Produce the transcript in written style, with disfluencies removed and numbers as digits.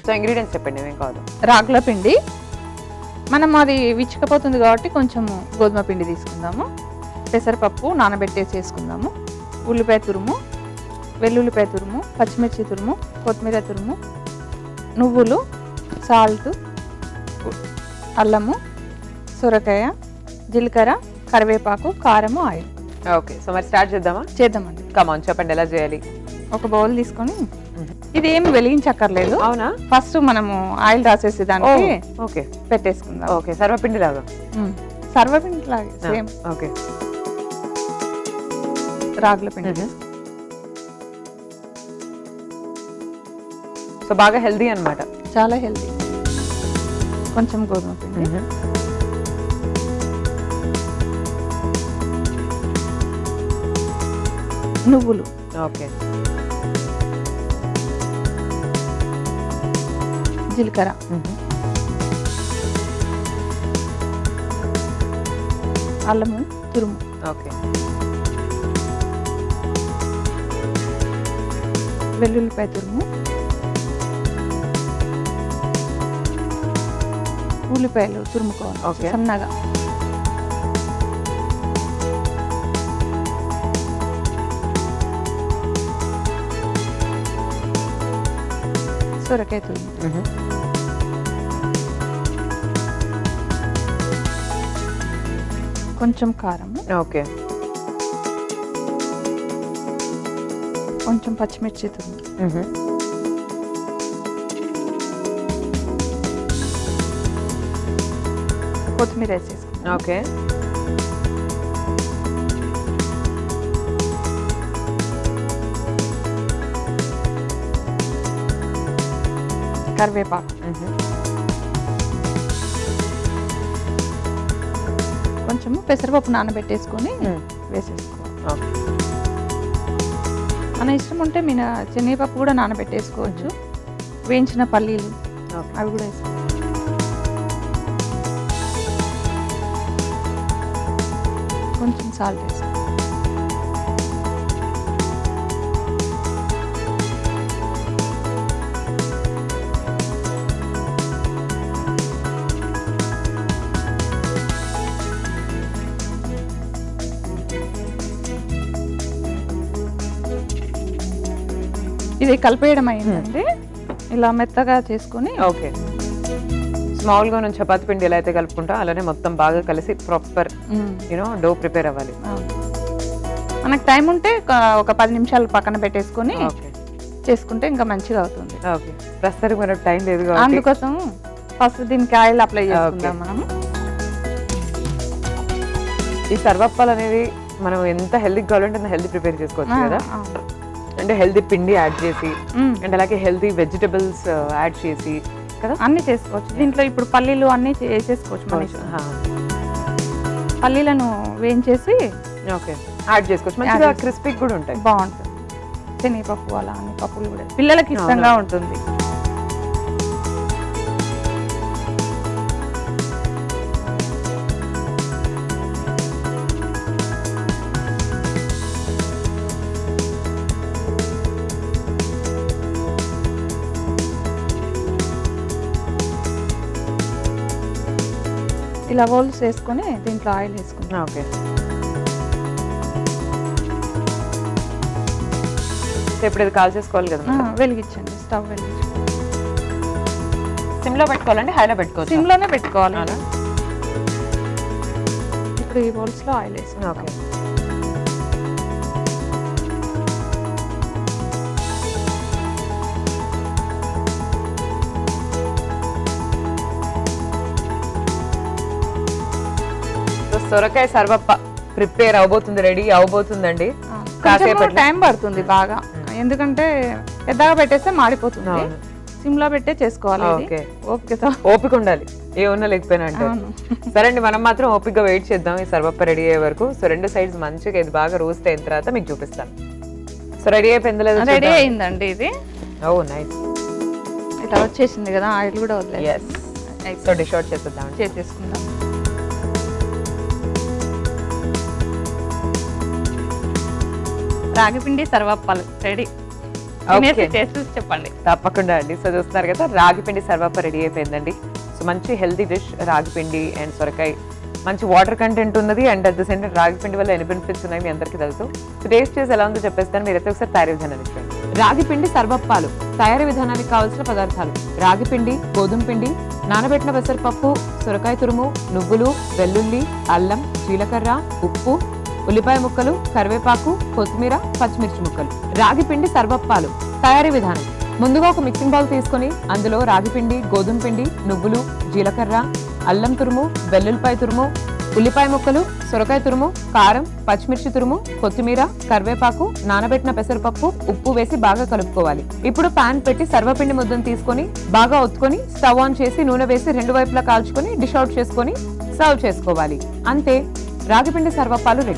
So ingredients చెప్పండి ఏమేం కావాలి. రాగుల పిండి, మనం అది విచ్చుకపోతుంది కాబట్టి కొంచెం గోధుమ పిండి తీసుకుందాము. పెసరపప్పు నానబెట్టేసి వేసుకుందాము. ఉల్లిపాయ తురుము, వెల్లుల్లిపాయ తురుము, పచ్చిమిర్చి తురుము, కొత్తిమీర తురుము, నువ్వులు, సాల్ట్, అల్లము, సొరకాయ, జీలకర్ర, కరివేపాకు, కారము, ఆయిల్. ఓకే, సో మరి స్టార్ట్ చేద్దామా? చేద్దామండి. కమాన్ చెప్పండి ఎలా చేయాలి. ఒక బౌల్ తీసుకొని ఇది ఏమి వెలిగించక్కర్లేదు. అవునా? ఫస్ట్ మనము ఆయిల్ రాసేసి దానికి ఓకే పెట్టేసుకుందాం. ఓకే, సర్వపిండి లాగా. సర్వపిండి లాగే సేమ్. ఓకే, రాగుల పిండి. సో బాగా హెల్దీ అన్నమాట. చాలా హెల్దీ. కొంచెం గోధుమ పిండి, నువ్వులు, ఓకే, జీలకర్ర, అల్లము తురుము, ఓకే, వెల్లుల్లిపాయ తురుము, ఉల్లిపాయలు తురుముకోవాలి. ఓకే. సన్నగా. సొరకాయ తురుము, కొంచెం కారం, ఓకే, కొంచెం పచ్చిమిర్చి తురుము, కొత్తిమీర వేసేసుకుంటాం. ఓకే, కరివేపాకు, కొంచెము పెసరపప్పు నానబెట్టేసుకొని వేసేసుకోవాలి. మన ఇష్టం ఉంటే శనగపప్పు కూడా నానబెట్టేసుకోవచ్చు. వేయించిన పల్లీలు అవి కూడా వేసుకోవాలి. కొంచెం సాల్ట్ వేసుకోవాలి. ఇది కలిపేయడం అయిందండి. ఇలా మెత్తగా చేసుకొని ఓకే, స్మాల్ గా మనం చపాతి పిండి ఎలా అయితే కలుపుకుంటాం అలానే మొత్తం బాగా కలిసి ప్రాపర్ డో ప్రిపేర్ అవ్వాలి. మనకు టైం ఉంటే ఒక 10 నిమిషాలు పక్కన పెట్టేసుకొని చేసుకుంటే ఇంకా మంచిగా అవుతుంది. ఓకే, ప్రస్తుతానికి మనకు టైం లేదు, అందుకోసం ఫస్ట్ దీనికి ఆయిల్ అప్లై చేసుకుందాం. మనము ఈ సర్వప్పాలు అనేది మనం ఎంత హెల్దీ కావాలంటే అంత హెల్దీ ప్రిపేర్ చేసుకోవచ్చు కదా. అంటే హెల్దీ పిండి యాడ్ చేసి అండ్ అలాగే హెల్దీ వెజిటబుల్స్ యాడ్ చేసి కదా అన్ని చేసుకోవచ్చు. దీంట్లో ఇప్పుడు పల్లీలు అన్ని వేసేసుకోవచ్చు. పల్లీలను వేయించేసి ఓకే యాడ్ చేసుకోవచ్చు. మంచిగా క్రిస్పీ కూడా ఉంటాయి, బాగుంటుంది. శనగపప్పు అలా అన్ని పప్పులు కూడా పిల్లలకి ఇష్టంగా ఉంటుంది. ఇలా రోల్స్ వేసుకొని దీంట్లో ఆయిల్ వేసుకుంటాం. ఓకే, ఇప్పుడు ఇది కాల్ చేసుకోవాలి కదా. వెలిగించండి, స్టవ్ వెలిగించండి. సిమ్లో పెట్టుకోవాలండి, హైలో పెట్టుకోవాలి? సిమ్లోనే పెట్టుకోవాలి. ఇప్పుడు ఈ రోల్స్లో ఆయిల్ వేసుకుంటాం. ఓకే, సొరకాయ సర్వప్ప ప్రిపేర్ అవబోతుంది, రెడీ అవబోతుందండి. కాసేపట్లో టైం పడుతుంది బాగా, ఎందుకంటే పెద్దగా పెట్టేస్తే మాడిపోతుంది. సిమ్లో పెట్టే చేసుకోవాలి. ఓపిక ఉండాలి, ఏమన్నా లేకపోయినా అంటే. సరే అండి, మనం మాత్రం ఓపికగా వెయిట్ చేద్దాం ఈ సర్వప్ప రెడీ అయ్యే వరకు. సో 2 సైడ్స్ మంచిగా ఇది బాగా రోస్ట్ అయిన తర్వాత మీకు చూపిస్తాను. సో రెడీ అయిపోయింది, రెడీ అయిందండి ఇది. ఓ నైస్, ఇట్లా వచ్చేసింది కదా, ఆయిల్ కూడా వదిలేదు. సో డిష్ అవుట్ చేసేద్దాం, చేసేసుకుందాం. రాగిపిండి సర్వప్పాలు రెడీ. తినేసి చేసి చెప్పండి. తప్పకుండా అండి. సో చూస్తున్నారు కదా, రాగి పిండి సర్వప్ప రెడీ అయిపోయిందండి. సో మంచి హెల్తీ డిష్ రాగి పిండి అండ్ సొరకాయ, మంచి వాటర్ కంటెంట్ ఉన్నది and at the same time రాగి పిండి వల్ల ఎన్ని బెనిఫిట్స్ ఉన్నాయి మీ అందరికీ తెలుసు. సో టేస్ట్ చేసి ఎలా ఉందో చెప్పేస్తాను, మీరైతే ఒకసారి తయారీ విధానాన్ని చూడండి. రాగి పిండి సర్వప్పాలు తయారీ విధానానికి కావాల్సిన పదార్థాలు: రాగి పిండి, గోధుమ పిండి, నానబెట్టిన పెసరపప్పు, సొరకాయ తురుము, నువ్వులు, వెల్లుల్లి, అల్లం, జీలకర్ర, ఉప్పు, ఉల్లిపాయ ముక్కలు, కరివేపాకు, కొత్తిమీర, పచ్చిమిర్చి ముక్కలు. రాగి పిండి సర్వప్పాలు తయారీ విధానం: ముందుగా ఒక మిక్సింగ్ బౌల్ తీసుకొని అందులో రాగి పిండి, గోధుమ పిండి, నువ్వులు, జీలకర్ర, అల్లం తురుము, వెల్లుల్లిపాయ తురుము, ఉల్లిపాయ ముక్కలు, సొరకాయ తురుము, కారం, పచ్చిమిర్చి తురుము, కొత్తిమీర, కరివేపాకు, నానబెట్టిన పెసరపప్పు, ఉప్పు వేసి బాగా కలుపుకోవాలి. ఇప్పుడు పాన్ పెట్టి సర్వపిండి ముద్దను తీసుకొని బాగా ఒత్తుకొని స్టవ్ ఆన్ చేసి నూనె వేసి రెండు వైపులా కాల్చుకొని డిష్ అవుట్ చేసుకొని సర్వ్ చేసుకోవాలి. అంతే, రాగిపిండి సర్వప్పాలు రెడీ.